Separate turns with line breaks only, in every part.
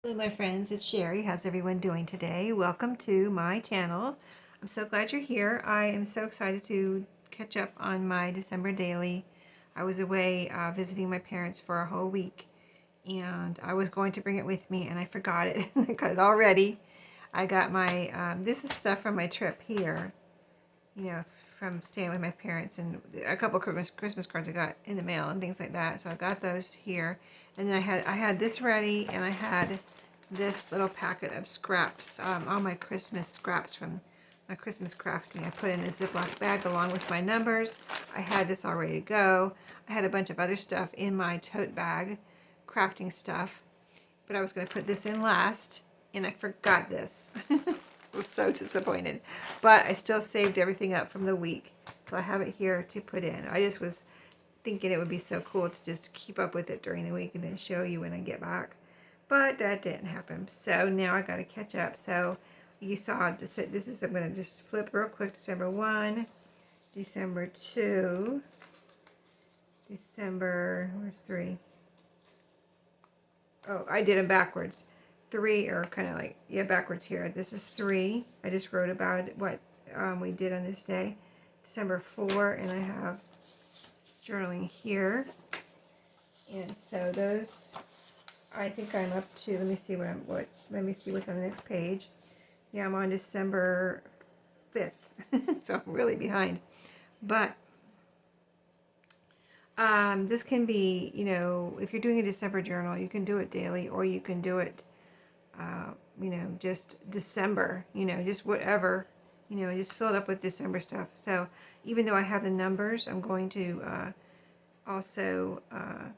Hello my friends, it's Sheree. How's everyone doing today? Welcome to my channel. I'm so glad you're here. I am so excited to catch up on my December daily. I was away visiting my parents for a whole week and I was going to bring it with me and I forgot it. I got it all ready. I got my, this is stuff from my trip here, you know, from staying with my parents, and a couple of Christmas cards I got in the mail and things like that. So I got those here, and then I had this ready, and I had this little packet of scraps, all my Christmas scraps from my Christmas crafting. I put in a Ziploc bag along with my numbers. I had this all ready to go. I had a bunch of other stuff in my tote bag, crafting stuff, but I was going to put this in last, and I forgot this. I was so disappointed, but I still saved everything up from the week, so I have it here to put in. I just was thinking it would be so cool to just keep up with it during the week and then show you when I get back, but that didn't happen. So now I got to catch up. So you saw this is, I'm going to just flip real quick. December 1, December 2, December, where's 3? Oh, I did them backwards. 3 are kind of like, yeah, backwards here. This is 3. I just wrote about what we did on this day. December 4, and I have journaling here. And so those, I think I'm up to, let me see let me see what's on the next page. Yeah, I'm on December 5th, so I'm really behind. But this can be, you know, if you're doing a December journal, you can do it daily, or you can do it you know, just December, you know, just whatever, you know, just fill it up with December stuff. So even though I have the numbers, I'm going to also, I'm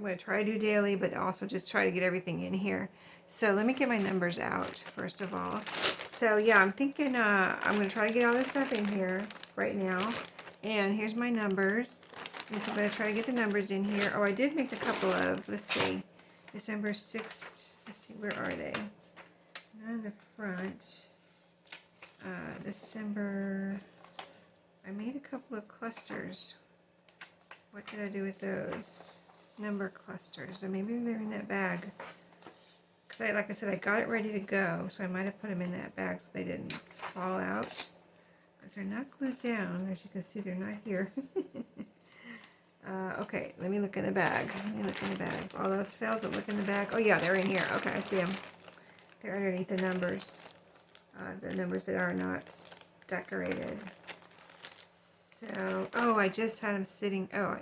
going to try to do daily, but also just try to get everything in here. So let me get my numbers out first of all. So yeah, I'm thinking I'm going to try to get all this stuff in here right now. And here's my numbers. And so I'm going to try to get the numbers in here. Oh, I did make a couple of, let's see, December 6th. Let's see, where are they? Not in the front. December, I made a couple of clusters. What did I do with those? Number clusters. Or maybe they're in that bag. Because like I said, I got it ready to go. So I might have put them in that bag so they didn't fall out. Because they're not glued down. As you can see, they're not here. Okay, let me look in the bag. Let me look in the bag. All those fails, I'll look in the bag. Oh yeah, they're in here. Okay, I see them. They're underneath the numbers that are not decorated. So, oh, I just had them sitting. Oh,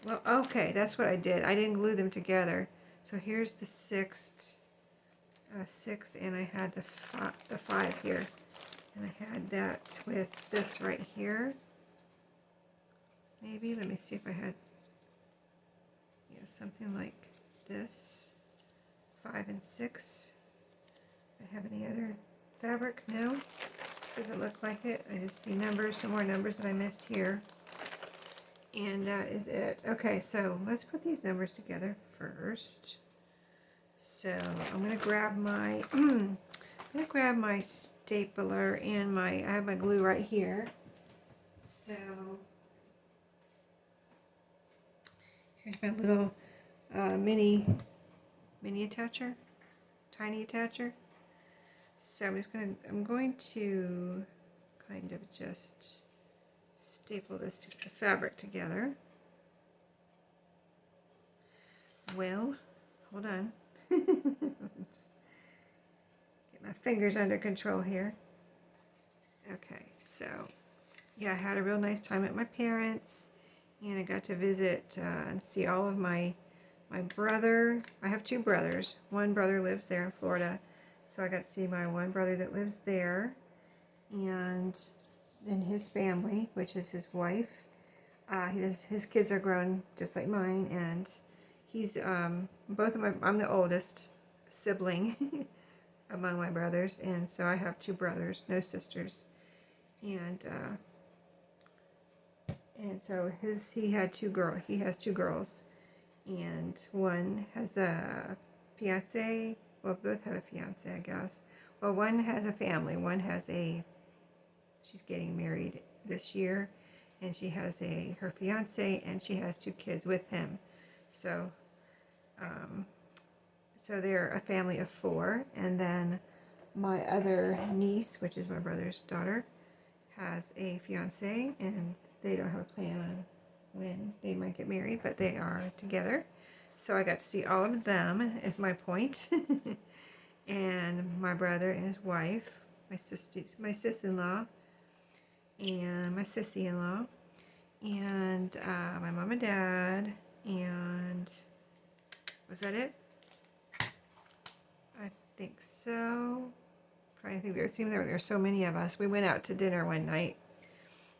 well, okay, that's what I did. I didn't glue them together. So here's the 6, and I had the 5 here, and I had that with this right here. Maybe let me see if I had, yeah, something like this. 5 and 6. Do I have any other fabric? No, doesn't look like it. I just see numbers, some more numbers that I missed here, and that is it. Okay, so let's put these numbers together first. So I'm gonna grab my I'm gonna grab my stapler and I have my glue right here. So here's my little mini attacher, tiny attacher. So I'm going to kind of just staple this the fabric together. Well, hold on. Get my fingers under control here. Okay, so yeah, I had a real nice time at my parents, and I got to visit and see all of my brother. I have 2 brothers. One brother lives there in Florida, so I got to see my one brother that lives there, and then his family, which is his wife. His kids are grown just like mine, and he's I'm the oldest sibling among my brothers, and so I have 2 brothers, no sisters, and so he has 2 girls, and one has a fiance. Well, both have a fiance, I guess. Well, one has a family. She's getting married this year, and she has her fiance, and she has 2 kids with him. So So they're a family of 4, and then my other niece, which is my brother's daughter, has a fiance, and they don't have a plan on when they might get married, but they are together. So I got to see all of them, is my point. And my brother and his wife, my sis-in-law, and my sissy-in-law, and my mom and dad, and was that it? I think so. Trying to think, there were so many of us. We went out to dinner one night.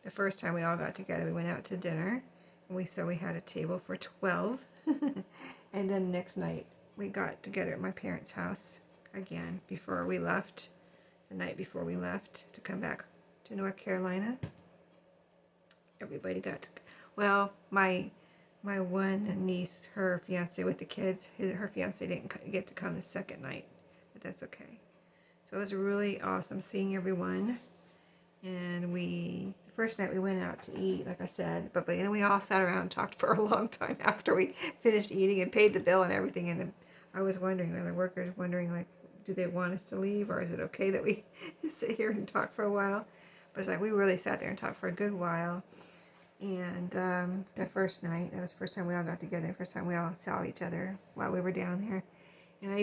The first time we all got together, we went out to dinner. And we had a table for 12. And then next night, we got together at my parents' house again before we left. The night before we left to come back to North Carolina. Everybody got to, well, my one niece, her fiance with the kids, her fiance didn't get to come the second night, but that's okay. So it was really awesome seeing everyone. And the first night we went out to eat, like I said, but we all sat around and talked for a long time after we finished eating and paid the bill and everything. And I was wondering, the workers wondering, like, do they want us to leave, or is it okay that we sit here and talk for a while? But it's like we really sat there and talked for a good while. And the first night, that was the first time we all got together, the first time we all saw each other while we were down there. And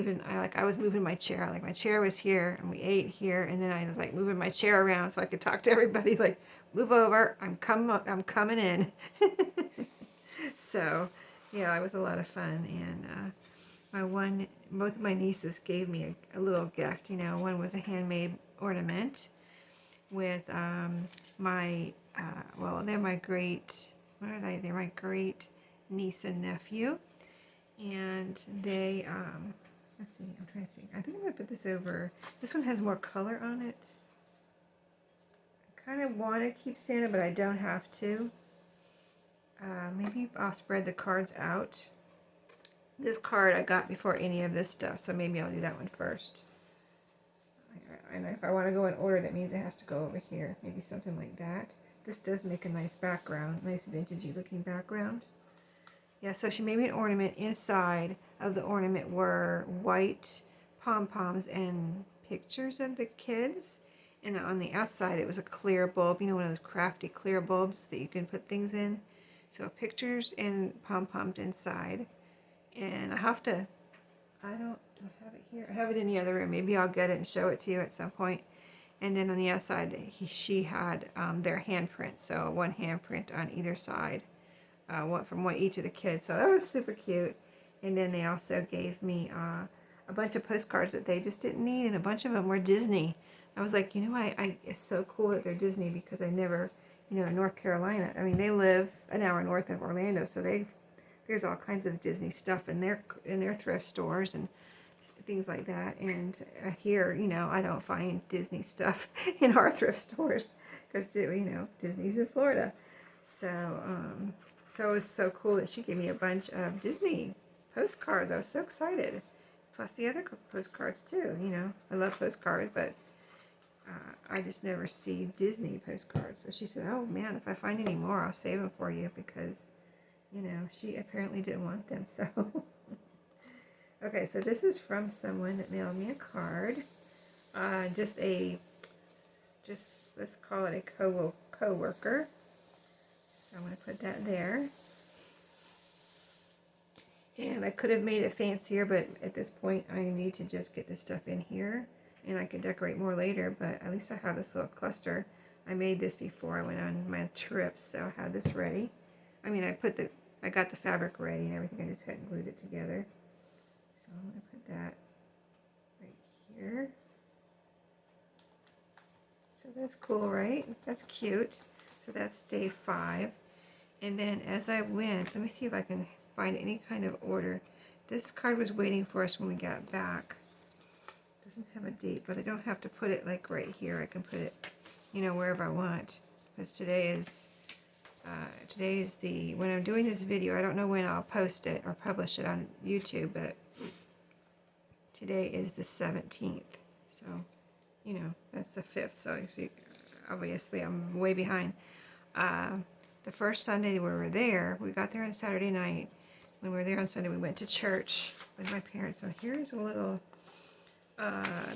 I was moving my chair, like my chair was here, and we ate here, and then I was like moving my chair around so I could talk to everybody, like, move over, I'm coming in. So, yeah, it was a lot of fun. And both of my nieces gave me a little gift. One was a handmade ornament with they're my great, what are they? They're my great niece and nephew, and they, let's see, I'm trying to see. I think I'm going to put this over. This one has more color on it. I kind of want to keep Santa, but I don't have to. Maybe I'll spread the cards out. This card I got before any of this stuff, so maybe I'll do that one first. And if I want to go in order, that means it has to go over here. Maybe something like that. This does make a nice background, nice vintagey looking background. Yeah, so she made me an ornament. Inside of the ornament were white pom-poms and pictures of the kids. And on the outside it was a clear bulb, one of those crafty clear bulbs that you can put things in. So pictures and pom-poms inside. And I don't have it here. I have it in the other room. Maybe I'll get it and show it to you at some point. And then on the outside, she had their handprints. So one handprint on either side, one from each of the kids. So that was super cute. And then they also gave me a bunch of postcards that they just didn't need, and a bunch of them were Disney. I was like, it's so cool that they're Disney, because I never, in North Carolina. I mean, they live an hour north of Orlando, so there's all kinds of Disney stuff in their thrift stores and things like that. And here, I don't find Disney stuff in our thrift stores, because Disney's in Florida. So so it was so cool that she gave me a bunch of Disney postcards. I was so excited, plus the other postcards too. I love postcards, but I just never see Disney postcards. So she said, oh man, if I find any more, I'll save them for you, because she apparently didn't want them. So okay, so this is from someone that mailed me a card. Just let's call it a co-worker. So I'm going to put that there. And I could have made it fancier, but at this point I need to just get this stuff in here, and I can decorate more later, but at least I have this little cluster. I made this before I went on my trip, so I had this ready. I mean, I got the fabric ready and everything. I just hadn't glued it together. So I'm going to put that right here. So that's cool, right? That's cute. So that's day 5. And then as I went, let me see if I can find any kind of order. This card was waiting for us when we got back. Doesn't have a date, but I don't have to put it like right here. I can put it, wherever I want. Because today is when I'm doing this video, I don't know when I'll post it or publish it on YouTube, but today is the 17th. So, that's the 5th. So you see, obviously I'm way behind. The first Sunday we were there, we got there on Saturday night. when we were there on Sunday, we went to church with my parents. So here's a little,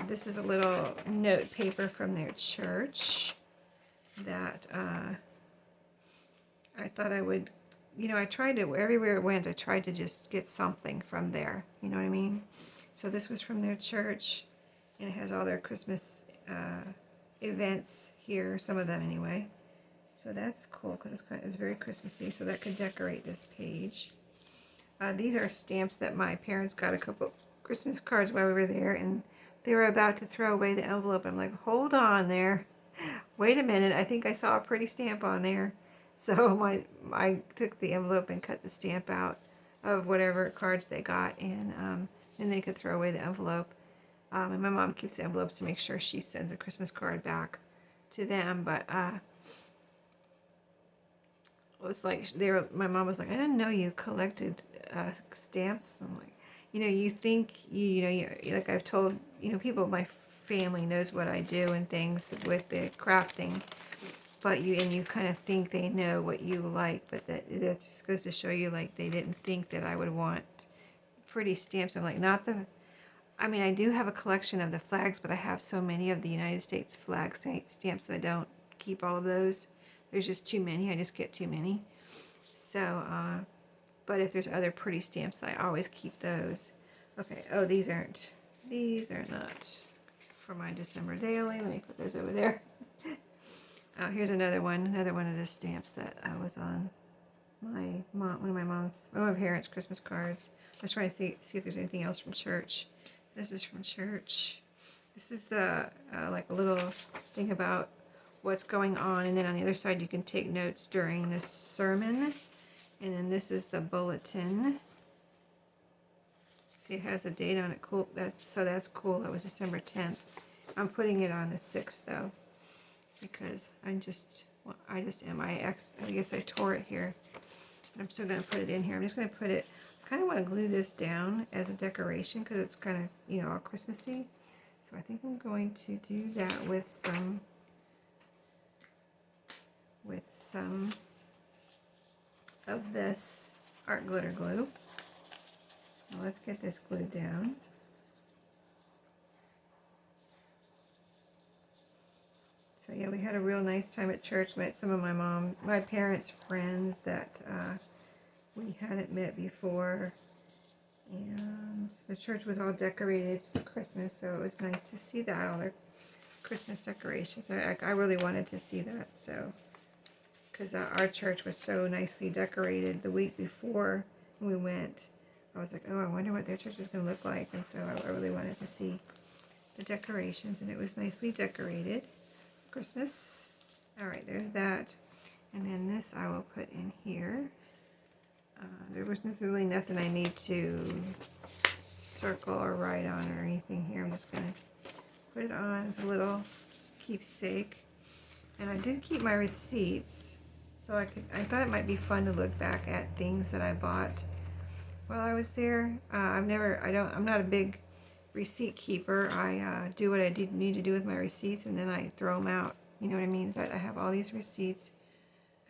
this is a little note paper from their church that I thought I would, I tried to, everywhere I went, I tried to just get something from there. You know what I mean? So this was from their church, and it has all their Christmas events here, some of them anyway. So that's cool because it's very Christmassy, so that could decorate this page. These are stamps that my parents got a couple Christmas cards while we were there, and they were about to throw away the envelope. I'm like, hold on there. Wait a minute, I think I saw a pretty stamp on there. So I took the envelope and cut the stamp out of whatever cards they got, and then they could throw away the envelope. And my mom keeps the envelopes to make sure she sends a Christmas card back to them, but it was like my mom was like, I didn't know you collected stamps. I'm like, you think like I've told people, my family knows what I do and things with the crafting, but you kind of think they know what you like, but that just goes to show you, like, they didn't think that I would want pretty stamps. I'm like, I do have a collection of the flags, but I have so many of the United States flag stamps that I don't keep all of those. There's just too many. I just get too many. So, but if there's other pretty stamps, I always keep those. Okay. Oh, these are not for my December daily. Let me put those over there. Here's another one of the stamps that was on one of my parents' Christmas cards. I was trying to see if there's anything else from church. This is from church. This is the like a little thing about what's going on, and then on the other side you can take notes during this sermon. And then this is the bulletin. See, it has a date on it. Cool. That's cool. That was December 10th. I'm putting it on the 6th though, because I guess I tore it here. I'm still going to put it in here. I'm just going to put it, I kind of want to glue this down as a decoration because it's kind of, all Christmassy. So I think I'm going to do that with some of this art glitter glue. Now let's get this glued down. So yeah, we had a real nice time at church. Met some of my parents' friends that we hadn't met before. And the church was all decorated for Christmas, so it was nice to see that, all their Christmas decorations. I really wanted to see that, so, because our church was so nicely decorated the week before we went. I was like, oh, I wonder what their church is going to look like, and so I really wanted to see the decorations, and it was nicely decorated for Christmas. Alright, there's that. And then this I will put in here. There was really nothing I need to circle or write on or anything here. I'm just going to put it on as a little keepsake. And I did keep my receipts, so I thought it might be fun to look back at things that I bought while I was there. I'm not a big receipt keeper. I do what I need to do with my receipts, and then I throw them out. You know what I mean? But I have all these receipts.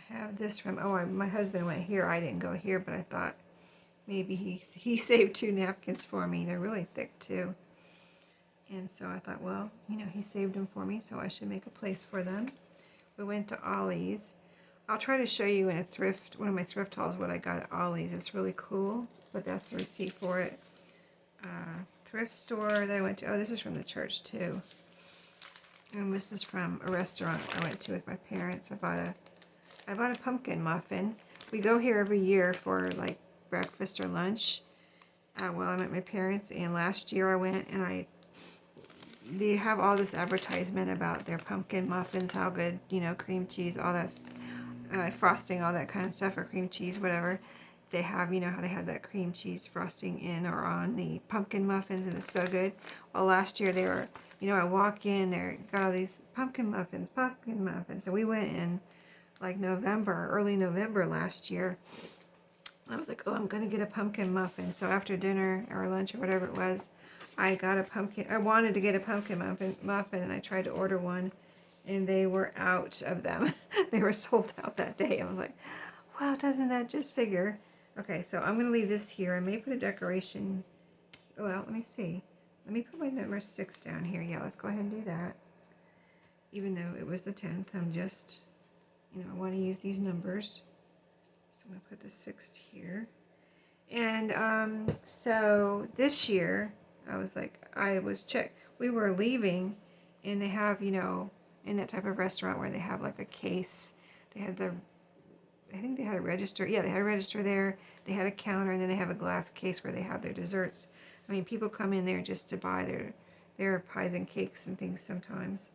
Have this from, my husband went here, I didn't go here, but I thought maybe he saved 2 napkins for me. They're really thick too, and so I thought, well, he saved them for me, so I should make a place for them. We went to Ollie's. I'll try to show you in one of my thrift hauls, what I got at Ollie's. It's really cool, but that's the receipt for it. Thrift store that I went to. Oh, this is from the church too, and this is from a restaurant I went to with my parents. I bought a pumpkin muffin. We go here every year for like breakfast or lunch while I'm at my parents', and last year I went and they have all this advertisement about their pumpkin muffins, how good, cream cheese, all that, frosting, all that kind of stuff, or cream cheese, whatever. They have, how they have that cream cheese frosting in or on the pumpkin muffins, and it's so good. Well, last year they were, I walk in, they got all these pumpkin muffins, and we went in like early November last year. I was like, oh, I'm going to get a pumpkin muffin. So after dinner or lunch or whatever it was, I wanted to get a pumpkin muffin, and I tried to order one, and they were out of them. They were sold out that day. I was like, wow, doesn't that just figure? Okay, so I'm going to leave this here. I may put a decoration. Well, let me see. Let me put my number 6 down here. Yeah, let's go ahead and do that. Even though it was the 10th, I'm just, I want to use these numbers. So I'm going to put the 6th here. And so this year, we were leaving, and they have, in that type of restaurant where they have like a case, I think they had a register. Yeah, they had a register there. They had a counter, and then they have a glass case where they have their desserts. I mean, people come in there just to buy their pies and cakes and things sometimes.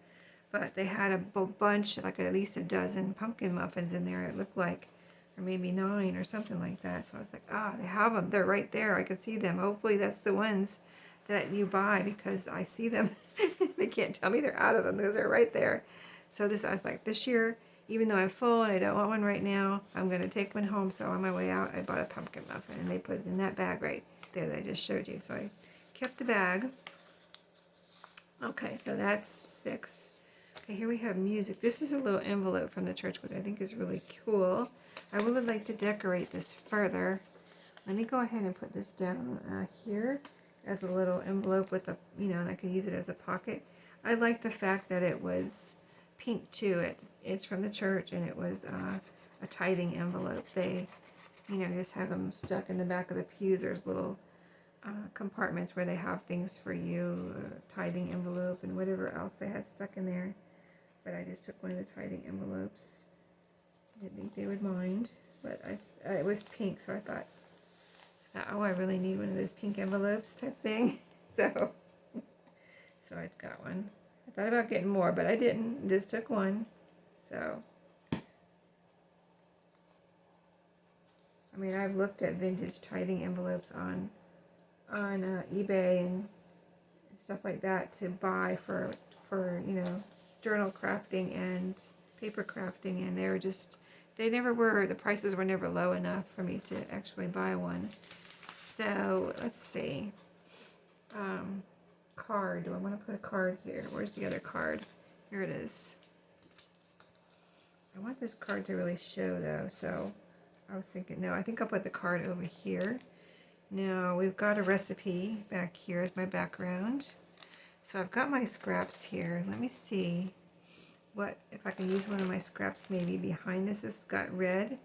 But they had a bunch, like at least a dozen pumpkin muffins in there, it looked like, or maybe 9 or something like that. So I was like, they have them. They're right there. I could see them. Hopefully that's the ones that you buy, because I see them. They can't tell me they're out of them. Those are right there. So I was like, this year, even though I'm full and I don't want one right now, I'm going to take one home. So on my way out, I bought a pumpkin muffin, and they put it in that bag right there that I just showed you. So I kept the bag. Okay, so that's 6. Okay, here we have music. This is a little envelope from the church, which I think is really cool. I would like to decorate this further. Let me go ahead and put this down here as a little envelope with and I can use it as a pocket. I like the fact that it was pink too. It's from the church, and it was a tithing envelope. They, just have them stuck in the back of the pews. There's little compartments where they have things for you, tithing envelope and whatever else they had stuck in there. But I just took one of the tithing envelopes. Didn't think they would mind, but it was pink, so I thought, oh, I really need one of those pink envelopes type thing. So I got one. I thought about getting more, but I didn't. Just took one. So, I mean, I've looked at vintage tithing envelopes on eBay and stuff like that to buy for journal crafting and paper crafting, and the prices were never low enough for me to actually buy one. So let's see. Card. Do I want to put a card here? Where's the other card? Here it is. I want this card to really show though, so I was thinking, no, I think I'll put the card over here. Now we've got a recipe back here as my background. So I've got my scraps here. Let me see if I can use one of my scraps maybe behind this. It's got red,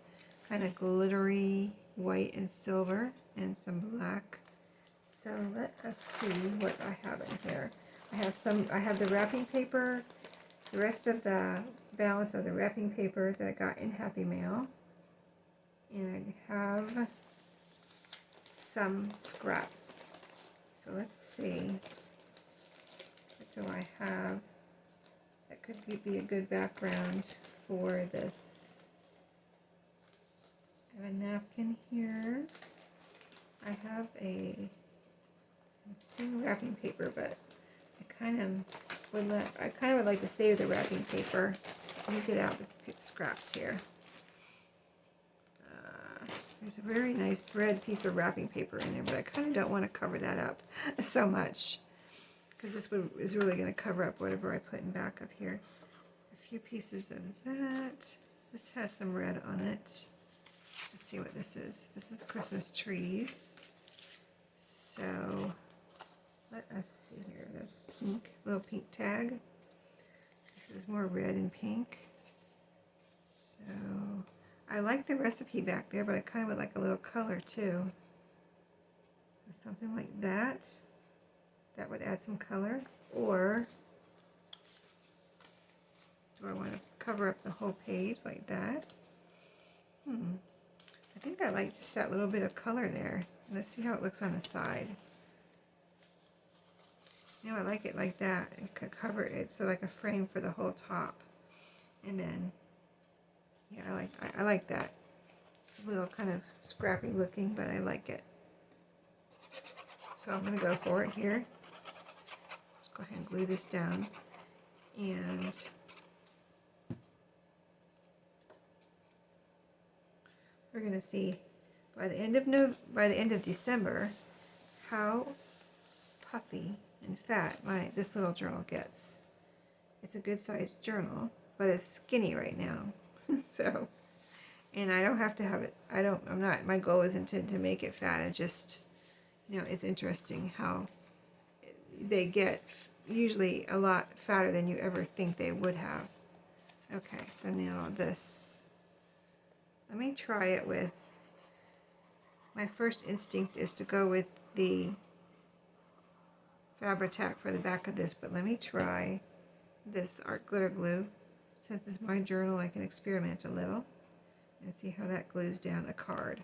kind of glittery white and silver, and some black. So let us see what I have in here. I have the wrapping paper, the rest of the balance of the wrapping paper that I got in Happy Mail. And I have some scraps. So let's see. What do I have that could be a good background for this? I have a napkin here. I have some wrapping paper, but I kind of would like to save the wrapping paper. Let me get out the scraps here. There's a very nice red piece of wrapping paper in there, but I kind of don't want to cover that up so much, because this is really going to cover up whatever I put in back up here. A few pieces of that. This has some red on it. Let's see what this is. This is Christmas trees. So let us see here. That's pink, little pink tag. This is more red and pink. So I like the recipe back there, but I kind of would like a little color too. Something like that. That would add some color. Or do I want to cover up the whole page like that? I think I like just that little bit of color there. Let's see how it looks on the side. I like it like that. It could cover it, so like a frame for the whole top. And then, yeah, I like that. It's a little kind of scrappy looking, but I like it. So I'm going to go for it here. Let's go ahead and glue this down. And we're going to see by the end of December how puffy and fat this little journal gets. It's a good sized journal, but it's skinny right now. So, And I don't have to have it, I'm not, my goal isn't to make it fat. It just, it's interesting how they get usually a lot fatter than you ever think they would have. Okay, so now this, let me try it with, my first instinct is to go with the Fabri-Tac for the back of this, but let me try this art glitter glue. Since this is my journal, I can experiment a little and see how that glues down a card.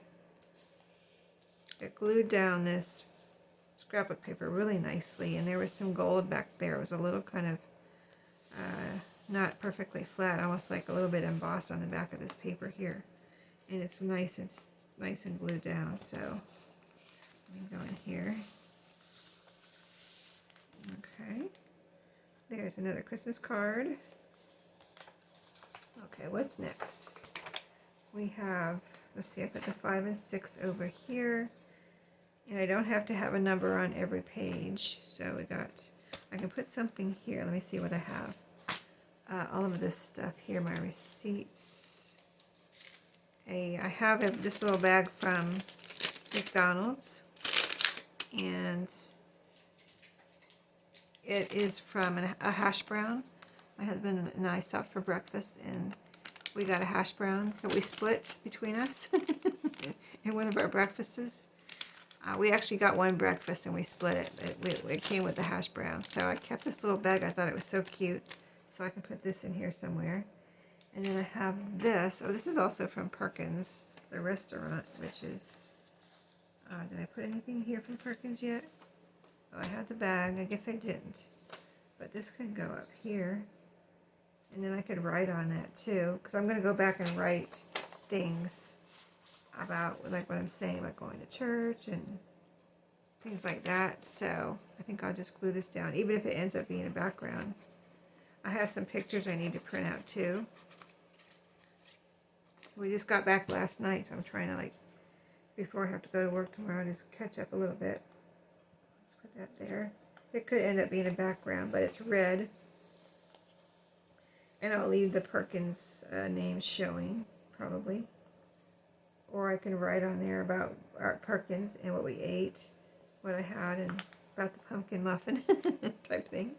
It glued down this scrapbook paper really nicely, and there was some gold back there. It was a little kind of not perfectly flat, almost like a little bit embossed on the back of this paper here. And it's nice and glued down. So let me go in here. Okay, there's another Christmas card. Okay, what's next? We have, let's see, I put the 5 and 6 over here, and I don't have to have a number on every page. So I can put something here. Let me see what I have. All of this stuff here, my receipts. I have this little bag from McDonald's, and it is from a hash brown. My husband and I stopped for breakfast, and we got a hash brown that we split between us in one of our breakfasts. We actually got one breakfast and we split it. It came with the hash brown. So I kept this little bag. I thought it was so cute. So I can put this in here somewhere. And then I have this. Oh, this is also from Perkins, the restaurant, which is... did I put anything here from Perkins yet? Oh, I had the bag. I guess I didn't. But this can go up here. And then I could write on that too. Because I'm going to go back and write things about, like what I'm saying about going to church and things like that. So I think I'll just glue this down, even if it ends up being a background. I have some pictures I need to print out too. We just got back last night, so I'm trying to, like, before I have to go to work tomorrow, just catch up a little bit. Let's put that there. It could end up being a background, but it's red. And I'll leave the Perkins name showing, probably. Or I can write on there about Art Perkins and what we ate, what I had, and about the pumpkin muffin type thing.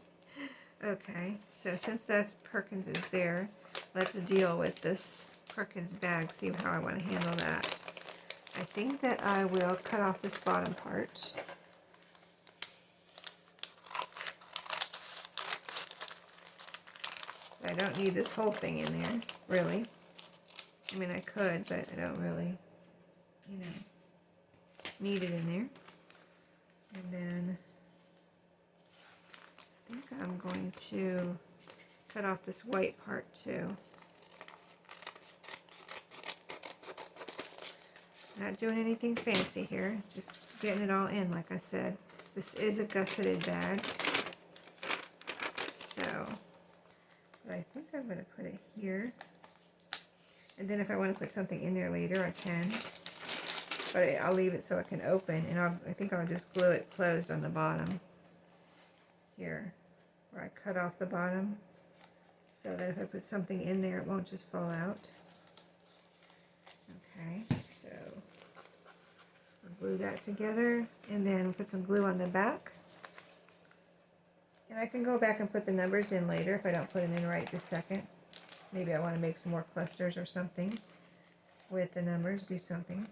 Okay, so since that's Perkins is there, let's deal with this Perkins bag, see how I want to handle that. I think that I will cut off this bottom part. I don't need this whole thing in there, really. I mean, I could, but I don't really, need it in there. And then I think I'm going to cut off this white part too. Not doing anything fancy here, just getting it all in, like I said. This is a gusseted bag. So, but I think I'm going to put it here. And then if I want to put something in there later, I can. But I'll leave it so it can open, and I think I'll just glue it closed on the bottom here, where I cut off the bottom, so that if I put something in there, it won't just fall out. Okay, so I'll glue that together, and then put some glue on the back. And I can go back and put the numbers in later if I don't put them in right this second. Maybe I want to make some more clusters or something with the numbers, do something.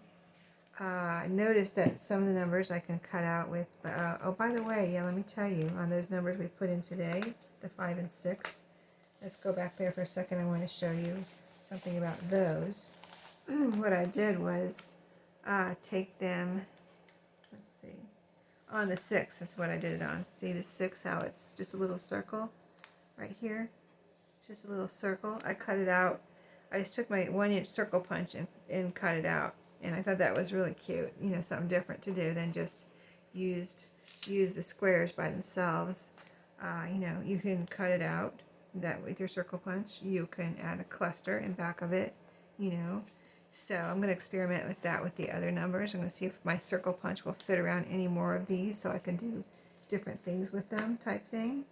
I noticed that some of the numbers I can cut out with, oh, by the way, yeah, let me tell you, on those numbers we put in today, the 5 and 6, let's go back there for a second. I want to show you something about those. What I did was take them, let's see, on the 6, that's what I did it on. See the 6, how it's just a little circle right here? It's just a little circle. I cut it out. I just took my 1-inch circle punch and cut it out. And I thought that was really cute, something different to do than just use the squares by themselves. You can cut it out that with your circle punch. You can add a cluster in back of it, So I'm going to experiment with that with the other numbers. I'm going to see if my circle punch will fit around any more of these so I can do different things with them type thing.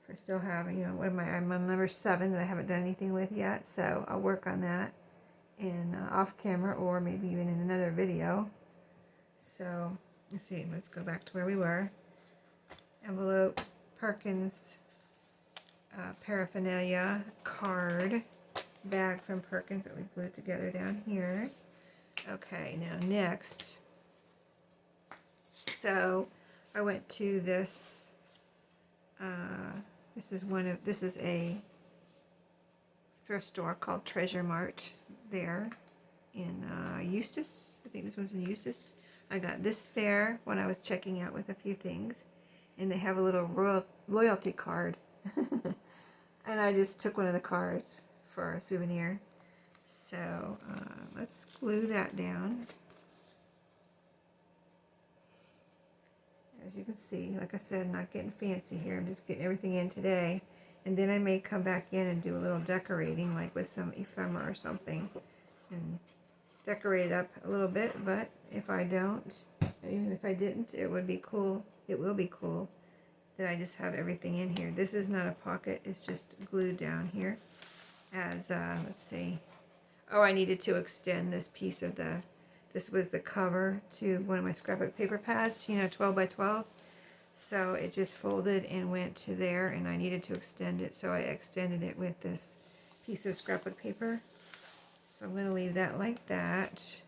So I still have, I'm on number 7 that I haven't done anything with yet, so I'll work on that. in off camera or maybe even in another video. So let's see, let's go back to where we were. Envelope, Perkins paraphernalia, card, bag from Perkins that we glued together down here. Okay, now next, so I went to this, this is a thrift store called Treasure Mart there in Eustis. I think this one's in Eustis. I got this there when I was checking out with a few things, and they have a little loyalty card. And I just took one of the cards for a souvenir. So let's glue that down. As you can see, like I said, not getting fancy here. I'm just getting everything in today. And then I may come back in and do a little decorating, like with some ephemera or something. And decorate it up a little bit, but if I don't, even if I didn't, it would be cool. It will be cool that I just have everything in here. This is not a pocket, it's just glued down here as, let's see. Oh, I needed to extend this piece of this was the cover to one of my scrapbook paper pads, 12 by 12. So it just folded and went to there, and I needed to extend it, so I extended it with this piece of scrapbook paper. So I'm going to leave that like that.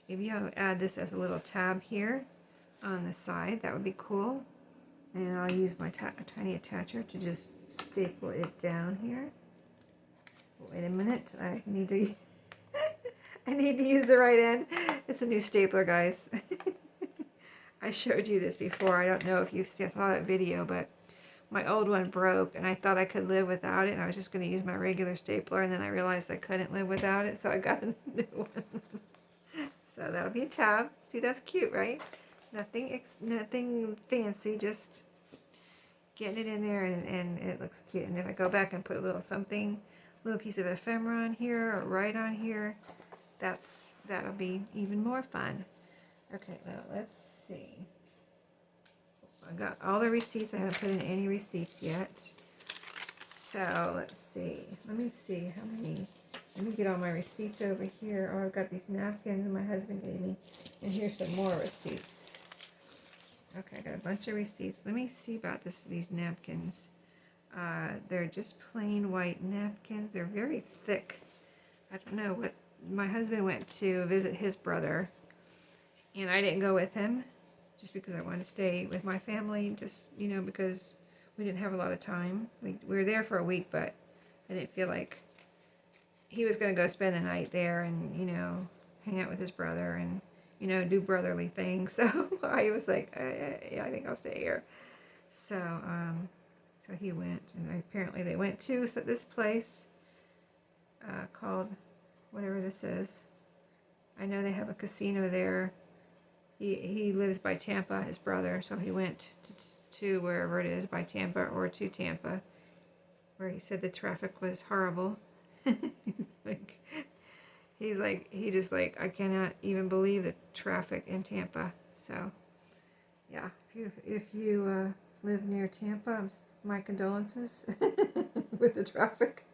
Maybe I'll add this as a little tab here on the side. That would be cool. And I'll use my tiny attacher to just staple it down here. Wait a minute, I need to I need to use the right end. It's a new stapler, guys. I showed you this before. I don't know if you saw that video, but my old one broke, and I thought I could live without it, and I was just going to use my regular stapler, and then I realized I couldn't live without it, so I got a new one. So that'll be a tab. See, that's cute, right? Nothing fancy, just getting it in there, and it looks cute. And if I go back and put a little piece of ephemera on here, or right on here, that'll be even more fun. Okay, now let's see. I got all the receipts. I haven't put in any receipts yet. So let's see. Let me see how many. Let me get all my receipts over here. Oh, I've got these napkins my husband gave me. And here's some more receipts. Okay, I got a bunch of receipts. Let me see about these napkins. They're just plain white napkins. They're very thick. I don't know what. My husband went to visit his brother, and I didn't go with him just because I wanted to stay with my family, just, because we didn't have a lot of time. We were there for a week, but I didn't feel like he was going to go spend the night there and, hang out with his brother and, do brotherly things. So I was like, yeah, I think I'll stay here. So, so he went, and apparently they went to this place called whatever this is. I know they have a casino there. He lives by Tampa, his brother, so he went to wherever it is, by Tampa or to Tampa, where he said the traffic was horrible. He just I cannot even believe the traffic in Tampa. So, yeah, if you live near Tampa, my condolences with the traffic.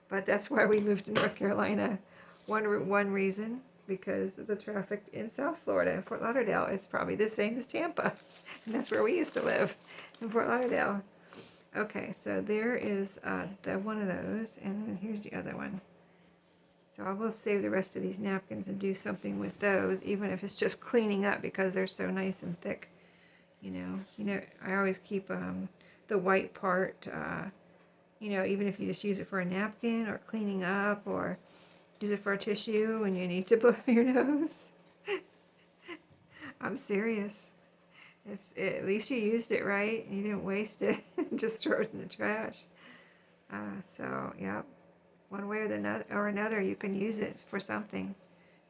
But that's why we moved to North Carolina. One reason, because of the traffic in South Florida, in Fort Lauderdale, it's probably the same as Tampa. And that's where we used to live, in Fort Lauderdale. Okay, so there is the one of those, and then here's the other one. So I will save the rest of these napkins and do something with those, even if it's just cleaning up, because they're so nice and thick. I always keep the white part, even if you just use it for a napkin or cleaning up, or use it for a tissue when you need to blow your nose. I'm serious. At least you used it right. You didn't waste it and just throw it in the trash. So, yeah, one way or another, you can use it for something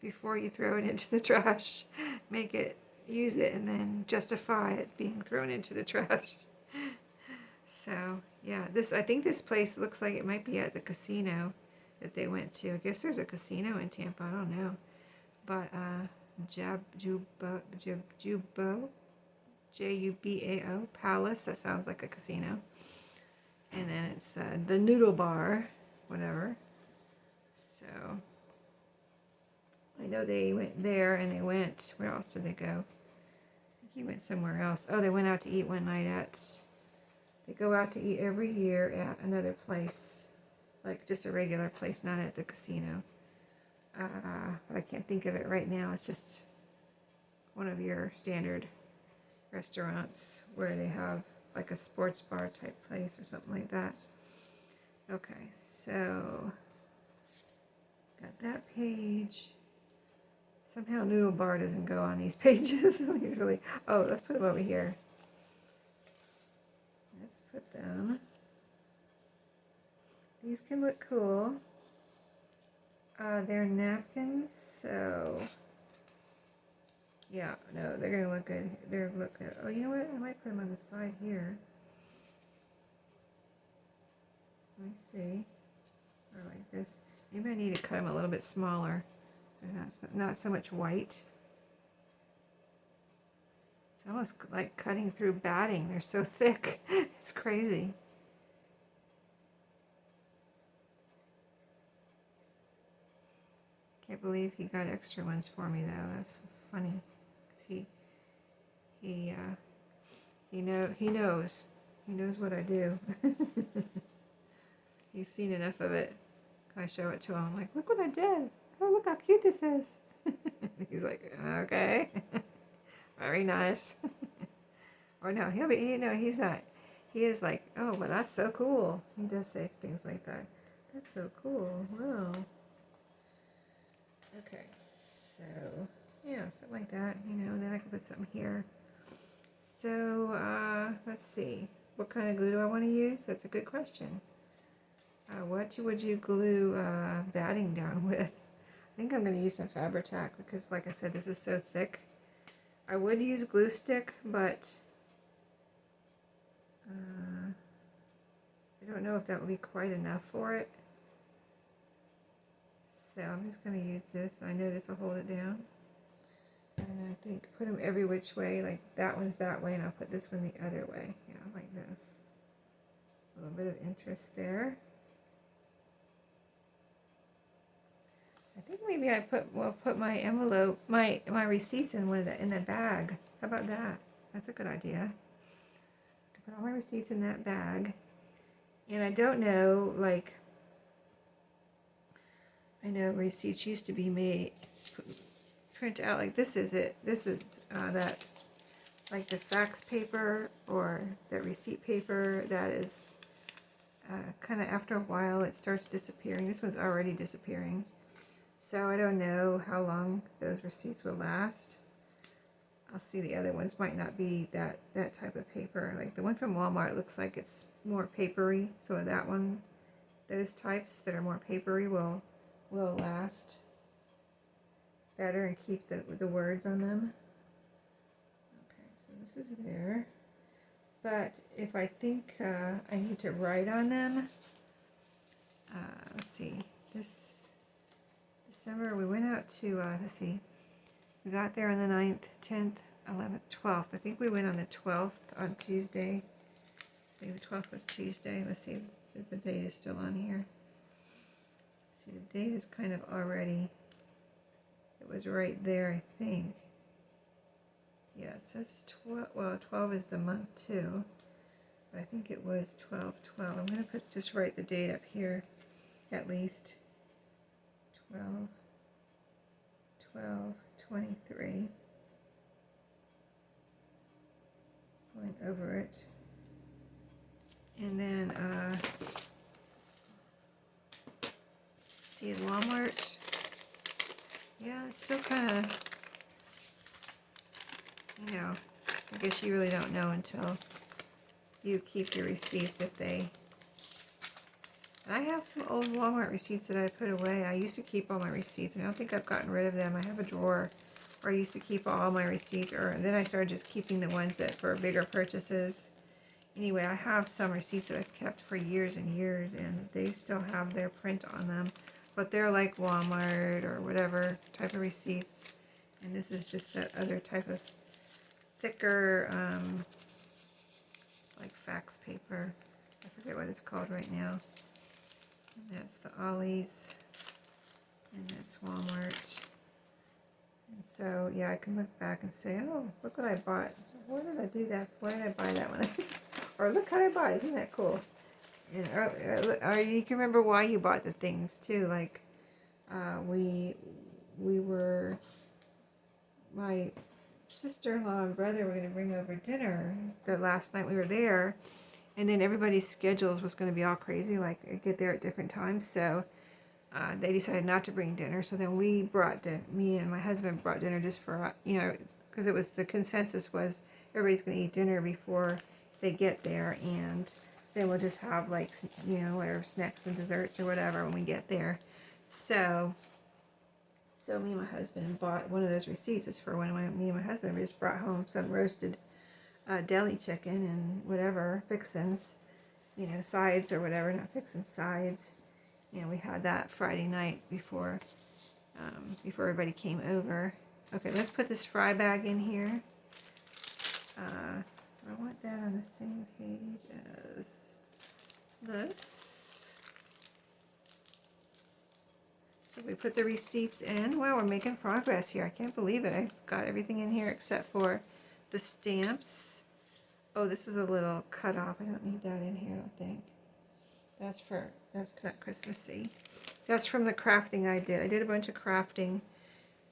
before you throw it into the trash. Use it, and then justify it being thrown into the trash. So, yeah, I think this place looks like it might be at the casino that they went to. I guess there's a casino in Tampa, I don't know. But, Jubo, Jubao Palace, that sounds like a casino. And then it's the Noodle Bar, whatever. So, I know they went there, and they went, where else did they go? I think he went somewhere else. Oh, they went out to eat one night they go out to eat every year at another place, like just a regular place, not at the casino. But I can't think of it right now. It's just one of your standard restaurants where they have like a sports bar type place or something like that. Okay, so got that page. Somehow Noodle Bar doesn't go on these pages. He's really, oh, let's put them over here. Let's put them. These can look cool. They're napkins, so yeah, no, they're gonna look good. They're look good. Oh, you know what? I might put them on the side here. Let me see. Or like this. Maybe I need to cut them a little bit smaller. Not so much white. It's almost like cutting through batting. They're so thick. It's crazy. Can't believe he got extra ones for me though. That's funny. 'Cause he knows. He knows what I do. He's seen enough of it. I show it to him. I'm like, look what I did. Oh, look how cute this is. He's like, okay. Very nice. Or no, he's not. He is like, oh, well, that's so cool. He does say things like that. That's so cool. Wow. Okay, so, yeah, something like that, then I can put something here. So, let's see. What kind of glue do I want to use? That's a good question. What would you glue batting down with? I think I'm going to use some Fabri-Tac because, like I said, this is so thick. I would use glue stick, but I don't know if that would be quite enough for it. So I'm just going to use this. I know this will hold it down. And I think put them every which way, like that one's that way, and I'll put this one the other way. Yeah, like this. A little bit of interest there. I think maybe I put my envelope, my receipts in in the bag. How about that? That's a good idea. Put all my receipts in that bag. And I don't know, like, I know receipts used to be made, print out, like this is it. This is that, like the fax paper or the receipt paper that is kind of after a while it starts disappearing. This one's already disappearing. So I don't know how long those receipts will last. I'll see, the other ones might not be that type of paper. Like the one from Walmart looks like it's more papery. So that one, those types that are more papery will last better and keep the words on them. Okay, so this is there. But if I think I need to write on them, let's see, this December we went out to, let's see, we got there on the 9th, 10th, 11th, 12th. I think we went on the 12th on Tuesday. I think the 12th was Tuesday. Let's see if the date is still on here. See, the date is kind of already, it was right there, I think. Yes, that's 12, well, 12 is the month too. But I think it was 12/12. I'm going to just write the date up here, at least. 12/12/23. Going over it. And then, see, Walmart. Yeah, it's still kind of, I guess you really don't know until you keep your receipts if they... I have some old Walmart receipts that I put away. I used to keep all my receipts, and I don't think I've gotten rid of them. I have a drawer where I used to keep all my receipts, and then I started just keeping the ones that for bigger purchases. Anyway, I have some receipts that I've kept for years and years, and they still have their print on them. But they're like Walmart or whatever type of receipts. And this is just that other type of thicker, like fax paper. I forget what it's called right now. And that's the Ollie's, and that's Walmart. And so, yeah, I can look back and say, oh, look what I bought. Why did I do that? Why did I buy that one? Or look what I bought. Isn't that cool? And or you can remember why you bought the things too. Like we were, my sister-in-law and brother were going to bring over dinner the last night we were there, and then everybody's schedules was going to be all crazy, like get there at different times. So they decided not to bring dinner. So then we brought me and my husband brought dinner just for because it was the consensus was everybody's going to eat dinner before they get there, and then we'll just have like whatever snacks and desserts or whatever when we get there. So me and my husband bought one of those receipts. Is for when me and my husband just brought home some roasted deli chicken and whatever fixins, sides or whatever, not fixins, sides. We had that Friday night before everybody came over. Okay, let's put this fry bag in here. I want that on the same page as this. So we put the receipts in. Wow, we're making progress here. I can't believe it. I've got everything in here except for the stamps. Oh, this is a little cut off. I don't need that in here, I don't think. That's not Christmassy. That's from the crafting I did. I did a bunch of crafting.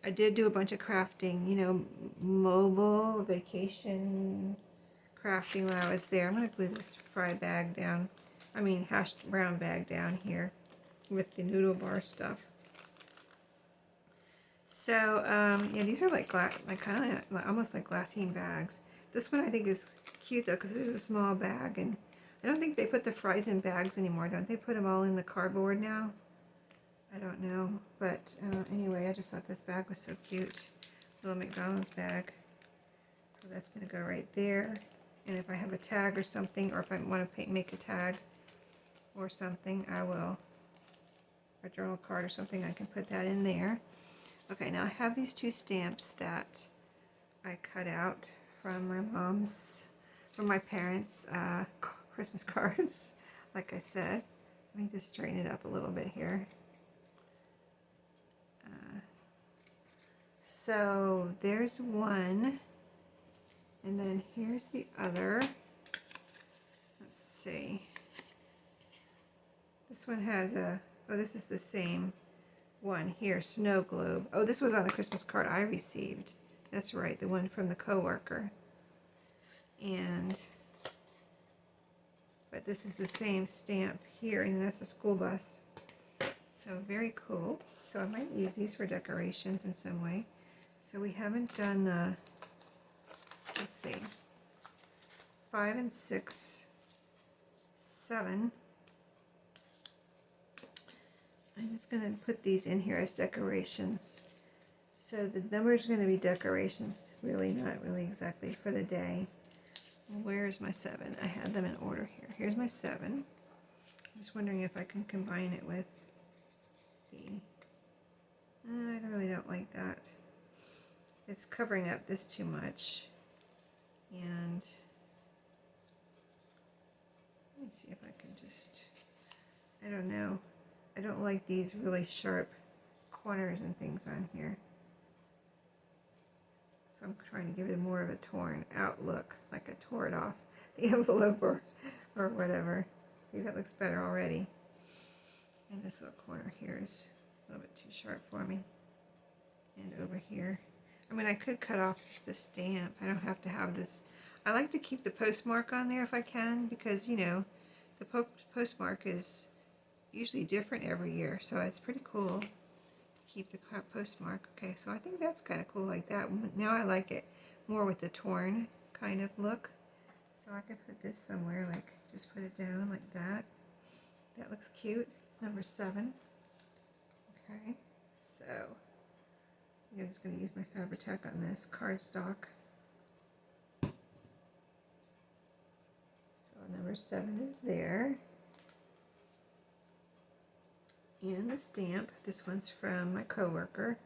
I did do a bunch of crafting, mobile vacation crafting when I was there. I'm going to glue this hashed brown bag down here with the noodle bar stuff. So, yeah, these are like kind of like almost like glassine bags. This one I think is cute though because there's a small bag, and I don't think they put the fries in bags anymore. Don't they put them all in the cardboard now? I don't know, but anyway, I just thought this bag was so cute. Little McDonald's bag. So that's going to go right there. And if I have a tag or something, or if I want to make a tag or something, I will. A journal card or something, I can put that in there. Okay, now I have these two stamps that I cut out from my parents' Christmas cards, like I said. Let me just straighten it up a little bit here. So there's one, and then here's the other. Let's see. This one has this is the same one here, snow globe. Oh, this was on the Christmas card I received. That's right, the one from the coworker. But this is the same stamp here, and that's a school bus. So very cool. So I might use these for decorations in some way. So we haven't done the, let's see, 5 and 6, 7. I'm just going to put these in here as decorations. So the numbers are going to be decorations, really not really exactly for the day. Where's my 7? I had them in order here. Here's my 7. I'm just wondering if I can combine it with the, I really don't like that. It's covering up this too much. And let me see if I can just, I don't know. I don't like these really sharp corners and things on here. So I'm trying to give it more of a torn out look, like I tore it off the envelope or whatever. See, that looks better already. And this little corner here is a little bit too sharp for me. And over here. I mean, I could cut off just the stamp. I don't have to have this. I like to keep the postmark on there if I can, because, the postmark is usually different every year. So it's pretty cool to keep the postmark. Okay, so I think that's kind of cool like that. Now I like it more with the torn kind of look. So I could put this somewhere, like just put it down like that. That looks cute. Number 7. Okay, so I'm just going to use my Fabri-Tac on this cardstock. So number 7 is there. And the stamp, this one's from my coworker.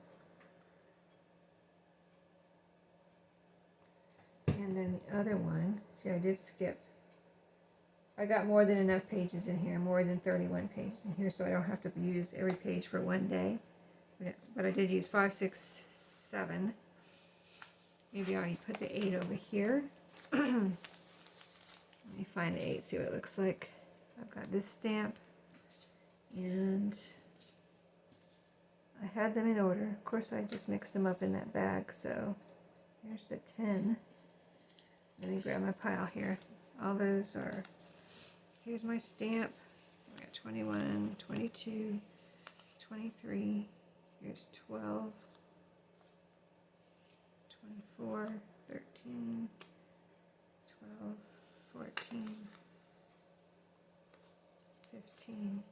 And then the other one, see, I did skip. I got more than enough pages in here, more than 31 pages in here, so I don't have to use every page for one day. but I did use 5, 6, 7. Maybe I'll put the 8 over here. Let me find the 8, see what it looks like. I've got this stamp, and I had them in order. Of course, I just mixed them up in that bag, so here's the 10. Let me grab my pile here. All those are, here's my stamp. I got 21, 22, 23, here's 12, 24, 13, 12, 14, 15,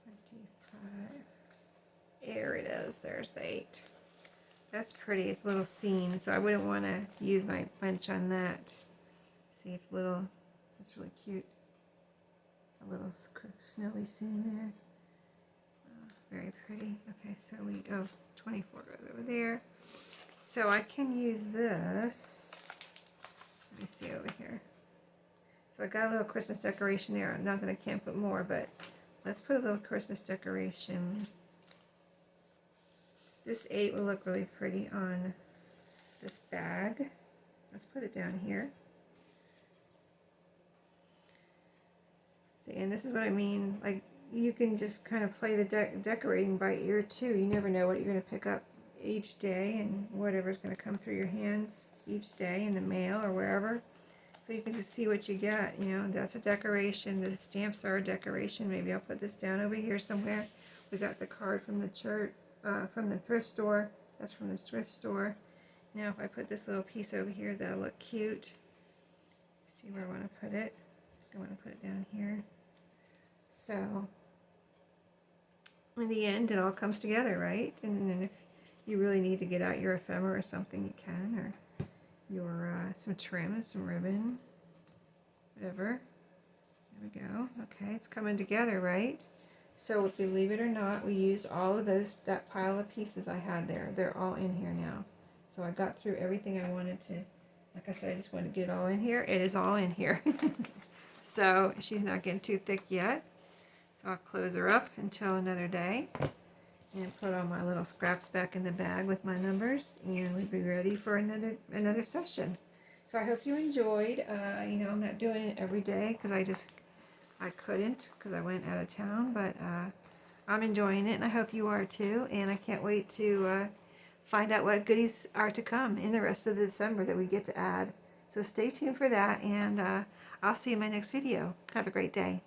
25. There it is, there's the 8. That's pretty, it's a little scene, so I wouldn't want to use my bunch on that. See, it's little, it's really cute. A little snowy scene there. Very pretty. Okay, so 24 goes over there. So I can use this. Let me see over here. So I got a little Christmas decoration there. Not that I can't put more, but let's put a little Christmas decoration. This 8 will look really pretty on this bag. Let's put it down here. See, and this is what I mean, like, you can just kind of play the decorating by ear too. You never know what you're going to pick up each day and whatever's going to come through your hands each day in the mail or wherever. So you can just see what you get. You know, that's a decoration. The stamps are a decoration. Maybe I'll put this down over here somewhere. We got the card from the church, from the thrift store. That's from the thrift store. Now if I put this little piece over here, that'll look cute. See where I want to put it. I want to put it down here. So in the end, it all comes together, right? And then if you really need to get out your ephemera or something, you can, or your some trim, some ribbon, whatever. There we go. Okay, it's coming together, right? So if you believe it or not, we used all of that pile of pieces I had there. They're all in here now. So I got through everything I wanted to. Like I said, I just wanted to get it all in here. It is all in here. So she's not getting too thick yet. So I'll close her up until another day and put all my little scraps back in the bag with my numbers, and we'll be ready for another session. So I hope you enjoyed. You know, I'm not doing it every day because I couldn't because I went out of town, but I'm enjoying it, and I hope you are too. And I can't wait to find out what goodies are to come in the rest of December that we get to add. So stay tuned for that, and I'll see you in my next video. Have a great day.